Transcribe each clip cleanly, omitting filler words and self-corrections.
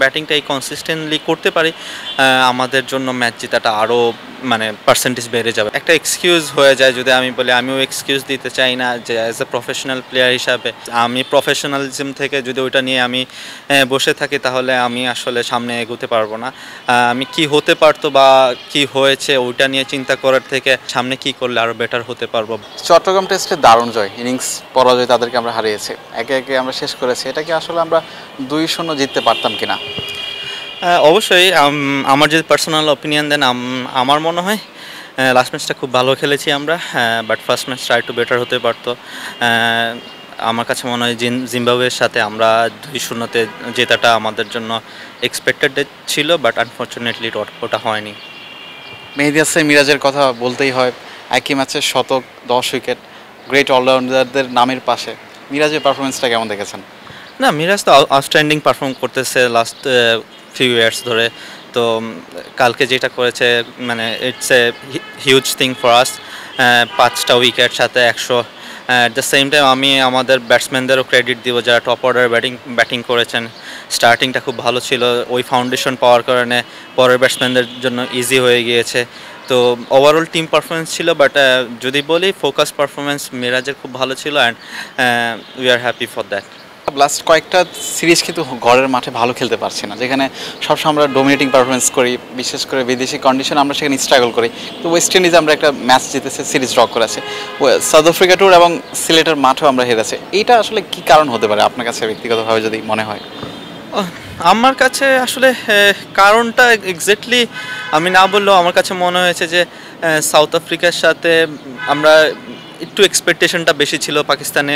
ব্যাটিংটাই consistently করতে পারি আমাদের জন্য ম্যাচ জেতাটা আরও মানে পার্সেন্টেজ বেড়ে যাবে। একটা এক্সকিউজ হয়ে যায় যদি আমি বলি, আমিও এক্সকিউজ দিতে চাই না যে অ্যাজ এ প্রফেশনাল প্লেয়ার হিসাবে আমি প্রফেশনালিজম থেকে যদি ওইটা নিয়ে আমি বসে থাকি তাহলে আমি আসলে সামনে এগোতে পারবো না। আমি কি হতে পারতো বা কি হয়েছে ওইটা নিয়ে চিন্তা করার থেকে সামনে কি করলে আরও বেটার হতে পারবো। চট্টগ্রাম টেস্টে দারুণ জয়, ইনিংস পরাজয় তাদেরকে আমরা হারিয়েছি, একে একে আমরা শেষ করেছি। এটা কি আসলে আমরা 2-0 জিততে পারতাম কিনা? অবশ্যই আমার যদি পার্সোনাল ওপিনিয়ন দেন আমার মনে হয় লাস্ট ম্যাচটা খুব ভালো খেলেছি আমরা, বাট ফার্স্ট ম্যাচটা একটু বেটার হতে পারতো। আমার কাছে মনে হয় জিম্বাবুয়ের সাথে আমরা 2-0-তে জেতাটা আমাদের জন্য এক্সপেক্টেড ছিল, বাট আনফর্চুনেটলি ওটা হয়নি। মেহেদী হাসান মিরাজের কথা বলতেই হয়, একই ম্যাচে শতক, 10 উইকেট, গ্রেট অলরাউন্ডারদের নামের পাশে মিরাজের পারফরমেন্সটা কেমন দেখেছেন? না, মিরাজ তো আউটস্ট্যান্ডিং পারফর্ম করতেছে লাস্ট ফিউ ইয়ার্স ধরে। তো কালকে যেটা করেছে মানে it's a huge thing for us. 5টা উইকেট সাথে 100। অ্যাট দ্য সেম টাইম আমি আমাদের ব্যাটসম্যানদেরও ক্রেডিট দিব যারা টপ অর্ডার ব্যাটিং করেছেন। স্টার্টিংটা খুব ভালো ছিল, ওই ফাউন্ডেশন পাওয়ার কারণে পরের ব্যাটসম্যানদের জন্য ইজি হয়ে গিয়েছে। তো ওভারঅল টিম পারফরমেন্স ছিল, বাট যদি বলি ফোকাস পারফরমেন্স মিরাজের খুব ভালো ছিল and we are happy for that. Last কয়েকটা সিরিজ কিন্তু ঘরের মাঠে ভালো খেলতে পারছি না, যেখানে সবসময় আমরা ডোমিনেটিং পারফরমেন্স করি, বিশেষ করে বিদেশি কন্ডিশন আমরা সেখানে স্ট্রাগল করি। তো ওয়েস্ট ইন্ডিজে আমরা একটা ম্যাচ জিতেছে, সিরিজ ড্র করেছে, সাউথ আফ্রিকা ট্যুর এবং সিলেটের মাঠেও আমরা হেরেছি। এইটা আসলে কি কারণ হতে পারে আপনার কাছে ব্যক্তিগতভাবে যদি মনে হয়? আমার কাছে আসলে কারণটা এক্স্যাক্টলি আমি না বললেও আমার কাছে মনে হয়েছে যে সাউথ আফ্রিকার সাথে আমরা একটু এক্সপেকটেশনটা বেশি ছিল পাকিস্তানে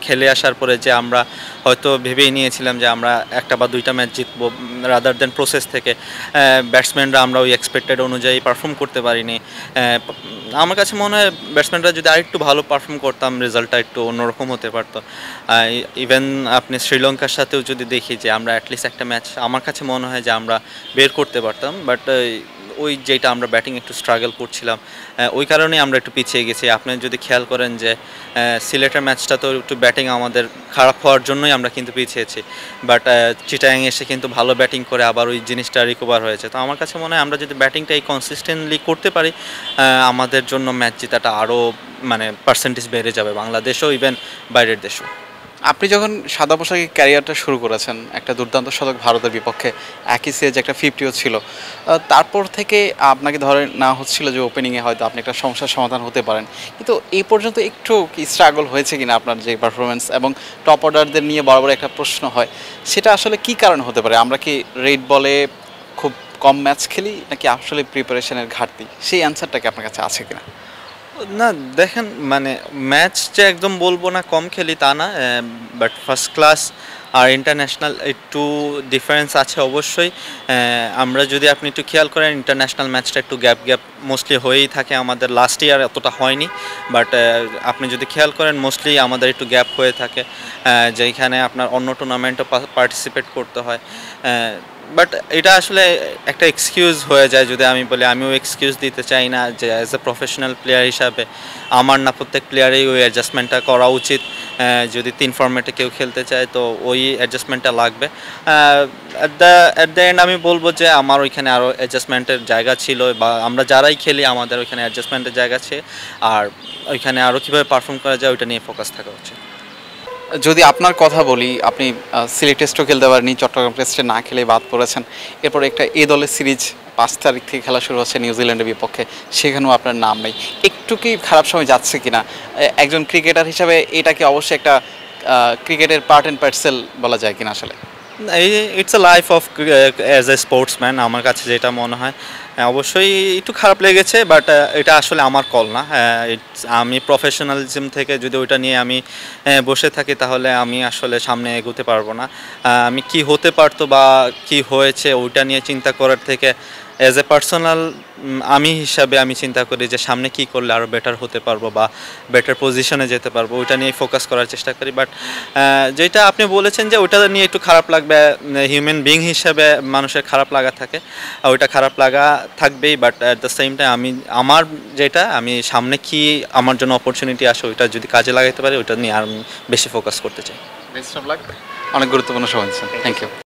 খেলে আসার পরে, যে আমরা হয়তো ভেবেই নিয়েছিলাম যে আমরা একটা বা দুইটা ম্যাচ জিতবো রাদার দেন প্রসেস থেকে। ব্যাটসম্যানরা আমরা ওই এক্সপেক্টেড অনুযায়ী পারফর্ম করতে পারিনি। আমার কাছে মনে হয় ব্যাটসম্যানরা যদি আরেকটু ভালো পারফর্ম করতাম রেজাল্টটা একটু অন্যরকম হতে পারতো। ইভেন আপনি শ্রীলঙ্কার সাথেও যদি দেখি যে আমরা অ্যাটলিস্ট একটা ম্যাচ আমার কাছে মনে হয় যে আমরা বের করতে পারতাম, বাট ওই যেটা আমরা ব্যাটিং একটু স্ট্রাগল করছিলাম ওই কারণেই আমরা একটু পিছিয়ে গেছি। আপনি যদি খেয়াল করেন যে সিলেটের ম্যাচটা তো একটু ব্যাটিং আমাদের খারাপ হওয়ার জন্যই আমরা কিন্তু পিছিয়েছি, বাট চিটাগাং এসে কিন্তু ভালো ব্যাটিং করে আবার ওই জিনিসটা রিকভার হয়েছে। তো আমার কাছে মনে হয় আমরা যদি ব্যাটিংটাই কনসিস্টেন্টলি করতে পারি আমাদের জন্য ম্যাচ জেতাটা আরও মানে পার্সেন্টেজ বেড়ে যাবে, বাংলাদেশও ইভেন বাইরের দেশও। আপনি যখন সাদা পোশাকের ক্যারিয়ারটা শুরু করেছেন, একটা দুর্দান্ত শতক ভারতের বিপক্ষে, একই সিরিজ একটা 50ও ছিল, তারপর থেকে আপনাকে ধরে নেওয়া হচ্ছিল যে ওপেনিংয়ে হয়তো আপনি একটা সমস্যার সমাধান হতে পারেন, কিন্তু এই পর্যন্ত একটু কি স্ট্রাগল হয়েছে কিনা আপনার যে পারফরমেন্স? এবং টপ অর্ডারদের নিয়ে বরাবর একটা প্রশ্ন হয়, সেটা আসলে কি কারণ হতে পারে? আমরা কি রেড বলে খুব কম ম্যাচ খেলি, নাকি আসলে প্রিপারেশনের ঘাটতি? সেই অ্যান্সারটা কি আপনার কাছে আছে কিনা? না দেখেন, মানে ম্যাচ যে একদম বলবো না কম খেলি তা না, বাট ফার্স্ট ক্লাস আর ইন্টারন্যাশনাল একটু ডিফারেন্স আছে অবশ্যই। আমরা যদি আপনি একটু খেয়াল করেন ইন্টারন্যাশনাল ম্যাচটা একটু গ্যাপ মোস্টলি হয়েই থাকে, আমাদের লাস্ট ইয়ার এতটা হয়নি, বাট আপনি যদি খেয়াল করেন মোস্টলি আমাদের একটু গ্যাপ হয়ে থাকে, যেখানে আপনার অন্য টুর্নামেন্টও পার্টিসিপেট করতে হয়। বাট এটা আসলে একটা এক্সকিউজ হয়ে যায় যদি আমি বলি, আমিও এক্সকিউজ দিতে চাই না যে অ্যাজ এ প্রফেশনাল প্লেয়ার হিসাবে আমার না প্রত্যেক প্লেয়ারেই ওই অ্যাডজাস্টমেন্টটা করা উচিত। যদি 3 ফর্ম্যাটে কেউ খেলতে চায় তো ওই অ্যাডজাস্টমেন্টটা লাগবে। অ্যাট দ্য এন্ড আমি বলবো যে আমার ওইখানে আরও অ্যাডজাস্টমেন্টের জায়গা ছিল, বা আমরা যারাই খেলি আমাদের ওইখানে অ্যাডজাস্টমেন্টের জায়গা আছে, আর ওইখানে আরও কীভাবে পারফর্ম করা যায় ওইটা নিয়ে ফোকাস থাকা উচিত। যদি আপনার কথা বলি, আপনি সিলেট টেস্টও খেলতে পারেননি, চট্টগ্রাম টেস্টে না খেলে বাদ পড়েছেন। এরপর একটা এ দলের সিরিজ 5 তারিখ থেকে খেলা শুরু হচ্ছে নিউজিল্যান্ডের বিপক্ষে, সেখানেও আপনার নাম নেই। একটু কি খারাপ সময় যাচ্ছে কিনা? একজন ক্রিকেটার হিসাবে এটা কি অবশ্যই একটা ক্রিকেটের পার্ট অ্যান্ড পার্সেল বলা যায় কিনা আসলে? It's a life of as a sportsman, আমার কাছে যেটা মনে হয় অবশ্যই একটু খারাপ লেগেছে, বাট এটা আসলে আমার কল না। আমি প্রফেশনালিজম থেকে যদি ওইটা নিয়ে আমি বসে থাকি তাহলে আমি আসলে সামনে এগোতে পারবো না। আমি কি হতে পারতো বা কি হয়েছে ওইটা নিয়ে চিন্তা করার থেকে অ্যাজ এ পার্সোনাল আমি হিসাবে আমি চিন্তা করি যে সামনে কি করলে আরও বেটার হতে পারবো বা বেটার পজিশনে যেতে পারবো, ওইটা নিয়ে ফোকাস করার চেষ্টা করি। বাট যেটা আপনি বলেছেন যে ওইটা নিয়ে একটু খারাপ লাগবে, হিউম্যান বিং হিসাবে মানুষের খারাপ লাগা থাকে, ওইটা খারাপ লাগা থাকবেই, but at the same time আমার যেটা আমি সামনে কি আমার জন্য অপরচুনিটি আসে ওইটা যদি কাজে লাগাতে পারি ওইটা নিয়ে আর বেশি ফোকাস করতে চাই। বেস্ট অফ লাক, অনেক গুরুত্বপূর্ণ সময় দিচ্ছেন, থ্যাংক ইউ।